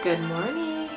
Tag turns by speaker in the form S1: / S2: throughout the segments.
S1: Good morning.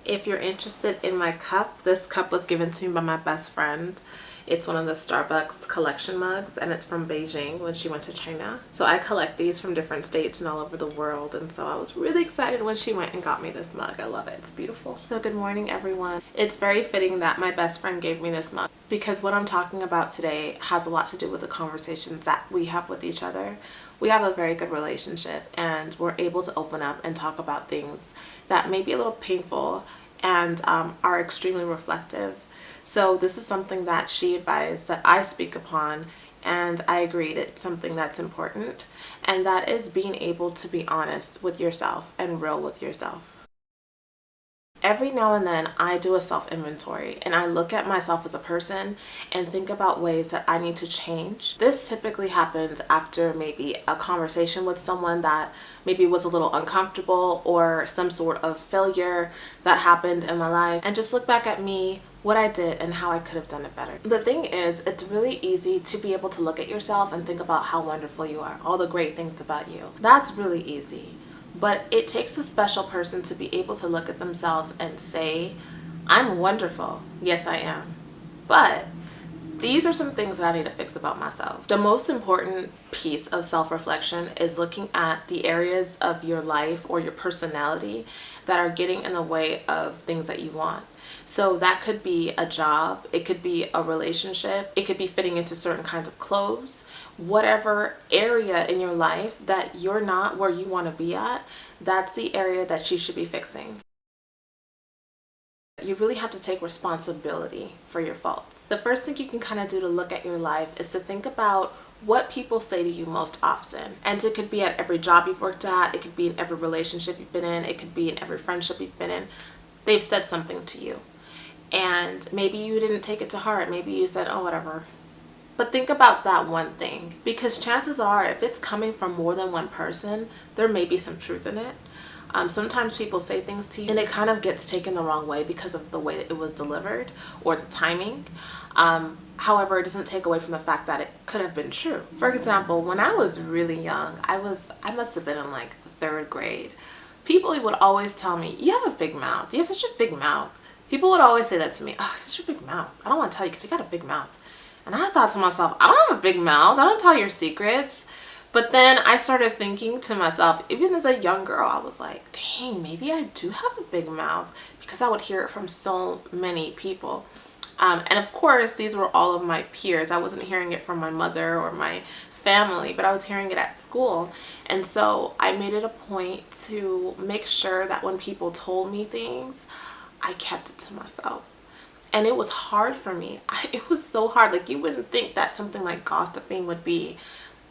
S1: If you're interested in my cup, this cup was given to me by my best friend. It's one of the Starbucks collection mugs, and it's from Beijing when she went to China. So I collect these from different states and all over the world, and so I was really excited when she went and got me this mug. I love it. It's beautiful. So good morning, everyone. It's very fitting that my best friend gave me this mug because what I'm talking about today has a lot to do with the conversations that we have with each other. We have a very good relationship, and we're able to open up and talk about things that may be a little painful and are extremely reflective. So this is something that she advised that I speak upon, and I agreed it's something that's important, and that is being able to be honest with yourself and real with yourself. Every now and then I do a self-inventory and I look at myself as a person and think about ways that I need to change. This typically happens after maybe a conversation with someone that maybe was a little uncomfortable or some sort of failure that happened in my life, and just look back at me, what I did, and how I could have done it better. The thing is, it's really easy to be able to look at yourself and think about how wonderful you are, all the great things about you. That's really easy. But it takes a special person to be able to look at themselves and say, I'm wonderful. Yes, I am. But these are some things that I need to fix about myself. The most important piece of self-reflection is looking at the areas of your life or your personality that are getting in the way of things that you want. So that could be a job, it could be a relationship, it could be fitting into certain kinds of clothes. Whatever area in your life that you're not where you want to be at, that's the area that you should be fixing. You really have to take responsibility for your faults. The first thing you can kind of do to look at your life is to think about what people say to you most often. And it could be at every job you've worked at, it could be in every relationship you've been in, it could be in every friendship you've been in. They've said something to you. And maybe you didn't take it to heart. Maybe you said, oh, whatever. But think about that one thing, because chances are if it's coming from more than one person, there may be some truth in it. Sometimes people say things to you and it kind of gets taken the wrong way because of the way it was delivered or the timing. However, it doesn't take away from the fact that it could have been true. For example, when I was really young, I must have been in like the third grade. People would always tell me, you have a big mouth. You have such a big mouth. People would always say that to me. Oh, it's your big mouth. I don't want to tell you because you got a big mouth. And I thought to myself, I don't have a big mouth. I don't tell your secrets. But then I started thinking to myself, even as a young girl, I was like, dang, maybe I do have a big mouth, because I would hear it from so many people. And of course, these were all of my peers. I wasn't hearing it from my mother or my family, but I was hearing it at school. And so I made it a point to make sure that when people told me things, I kept it to myself. And it was hard for me. It was so hard. Like, you wouldn't think that something like gossiping would be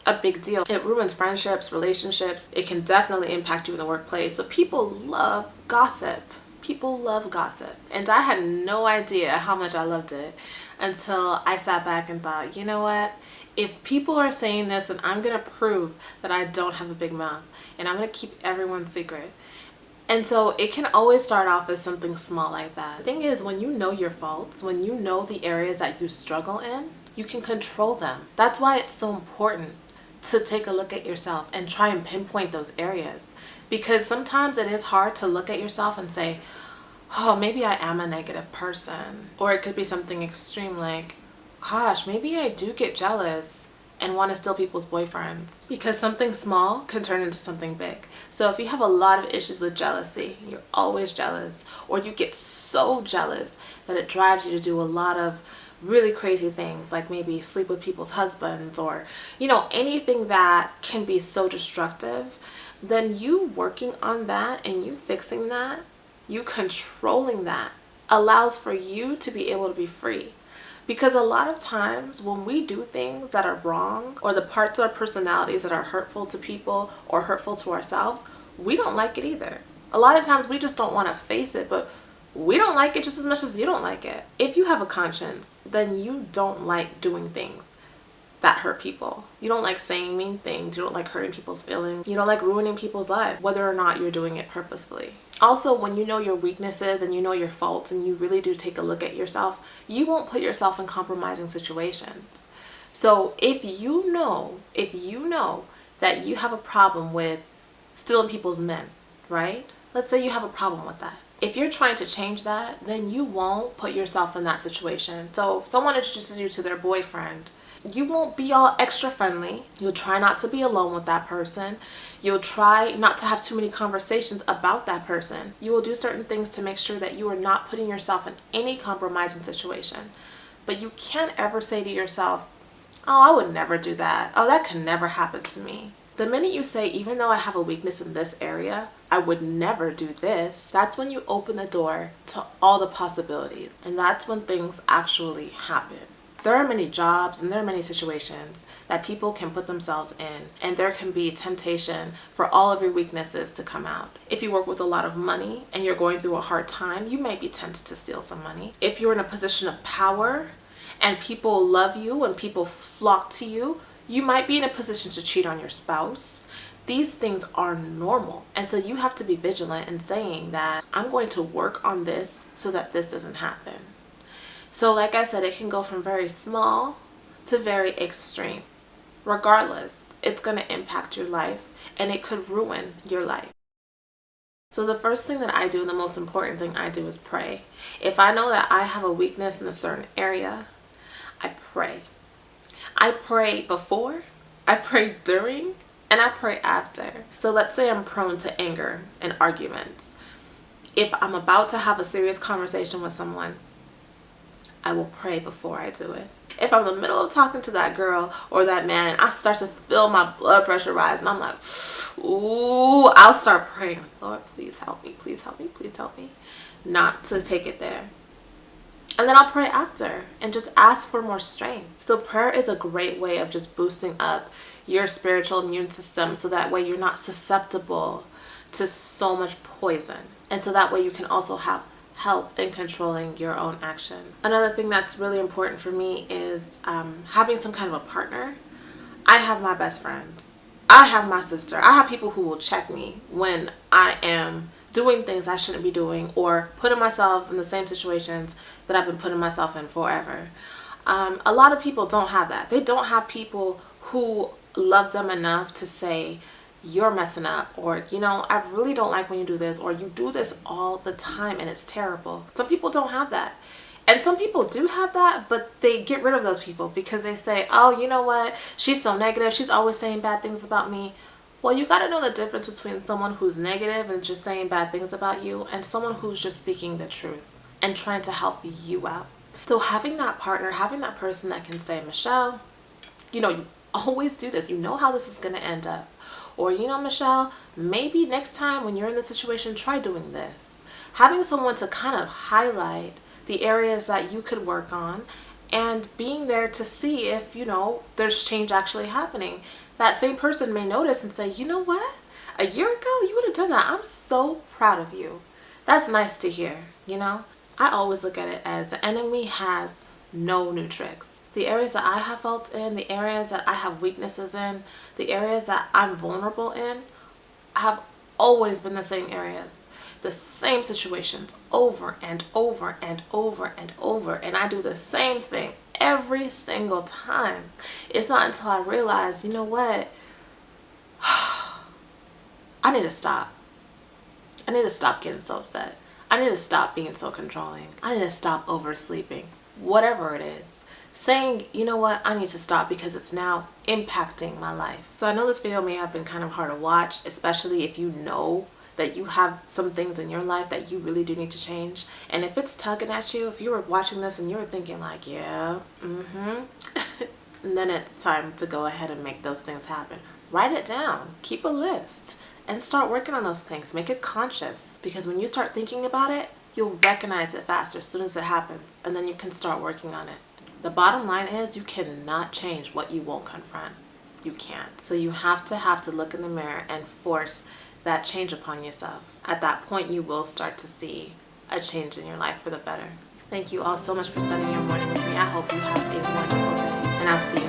S1: a big deal. It ruins friendships, relationships. It can definitely impact you in the workplace, but people love gossip. People love gossip. And I had no idea how much I loved it until I sat back and thought, you know what? If people are saying this, then I'm going to prove that I don't have a big mouth, and I'm going to keep everyone's secret. And so it can always start off as something small like that. The thing is, when you know your faults, when you know the areas that you struggle in, you can control them. That's why it's so important to take a look at yourself and try and pinpoint those areas. Because sometimes it is hard to look at yourself and say, oh, maybe I am a negative person. Or it could be something extreme like, gosh, maybe I do get jealous and want to steal people's boyfriends, because something small can turn into something big. So if you have a lot of issues with jealousy, you're always jealous, or you get so jealous that it drives you to do a lot of really crazy things, like maybe sleep with people's husbands, or anything that can be so destructive, then you working on that and you fixing that, you controlling that, allows for you to be able to be free. Because a lot of times when we do things that are wrong, or the parts of our personalities that are hurtful to people or hurtful to ourselves, we don't like it either. A lot of times we just don't want to face it, but we don't like it just as much as you don't like it. If you have a conscience, then you don't like doing things that hurt people. You don't like saying mean things. You don't like hurting people's feelings. You don't like ruining people's lives, whether or not you're doing it purposefully. Also, when you know your weaknesses and you know your faults and you really do take a look at yourself, you won't put yourself in compromising situations. So if you know that you have a problem with stealing people's men, right? Let's say you have a problem with that. If you're trying to change that, then you won't put yourself in that situation. So if someone introduces you to their boyfriend, you won't be all extra friendly. You'll try not to be alone with that person. You'll try not to have too many conversations about that person. You will do certain things to make sure that you are not putting yourself in any compromising situation. But you can't ever say to yourself, oh, I would never do that. Oh, that can never happen to me. The minute you say, even though I have a weakness in this area, I would never do this, that's when you open the door to all the possibilities. And that's when things actually happen. There are many jobs and there are many situations that people can put themselves in, and there can be temptation for all of your weaknesses to come out. If you work with a lot of money and you're going through a hard time, you may be tempted to steal some money. If you're in a position of power and people love you and people flock to you, you might be in a position to cheat on your spouse. These things are normal. And so you have to be vigilant in saying that I'm going to work on this so that this doesn't happen. So like I said, it can go from very small to very extreme. Regardless, it's going to impact your life and it could ruin your life. So the first thing that I do, and the most important thing I do, is pray. If I know that I have a weakness in a certain area, I pray. I pray before, I pray during, and I pray after. So let's say I'm prone to anger and arguments. If I'm about to have a serious conversation with someone, I will pray before I do it. If I'm in the middle of talking to that girl or that man, I start to feel my blood pressure rise and I'm like, ooh, I'll start praying, Lord, please help me, please help me, please help me, not to take it there. And then I'll pray after and just ask for more strength. So prayer is a great way of just boosting up your spiritual immune system so that way you're not susceptible to so much poison. And so that way you can also have help in controlling your own action. Another thing that's really important for me is having some kind of a partner. I have my best friend. I have my sister. I have people who will check me when I am doing things I shouldn't be doing or putting myself in the same situations that I've been putting myself in forever. A lot of people don't have that. They don't have people who love them enough to say, you're messing up, or, you know, I really don't like when you do this, or you do this all the time and it's terrible. Some people don't have that. And some people do have that, but they get rid of those people because they say, oh, you know what? She's so negative. She's always saying bad things about me. Well, you got to know the difference between someone who's negative and just saying bad things about you and someone who's just speaking the truth and trying to help you out. So having that partner, having that person that can say, Michelle, you know, you always do this. You know how this is going to end up. Or, you know, Michelle, maybe next time when you're in this situation, try doing this. Having someone to kind of highlight the areas that you could work on and being there to see if, you know, there's change actually happening. That same person may notice and say, you know what? A year ago, you would have done that. I'm so proud of you. That's nice to hear, you know? I always look at it as the enemy has no new tricks. The areas that I have faults in, the areas that I have weaknesses in, the areas that I'm vulnerable in, have always been the same areas. The same situations over and over and over and over. And I do the same thing every single time. It's not until I realize, you know what? I need to stop. I need to stop getting so upset. I need to stop being so controlling. I need to stop oversleeping. Whatever it is. Saying, you know what, I need to stop because it's now impacting my life. So I know this video may have been kind of hard to watch, especially if you know that you have some things in your life that you really do need to change. And if it's tugging at you, if you were watching this and you were thinking like, yeah, then it's time to go ahead and make those things happen. Write it down, keep a list, and start working on those things. Make it conscious, because when you start thinking about it, you'll recognize it faster as soon as it happens, and then you can start working on it. The bottom line is you cannot change what you won't confront. You can't. So you have to look in the mirror and force that change upon yourself. At that point, you will start to see a change in your life for the better. Thank you all so much for spending your morning with me. I hope you have a wonderful day, and I'll see you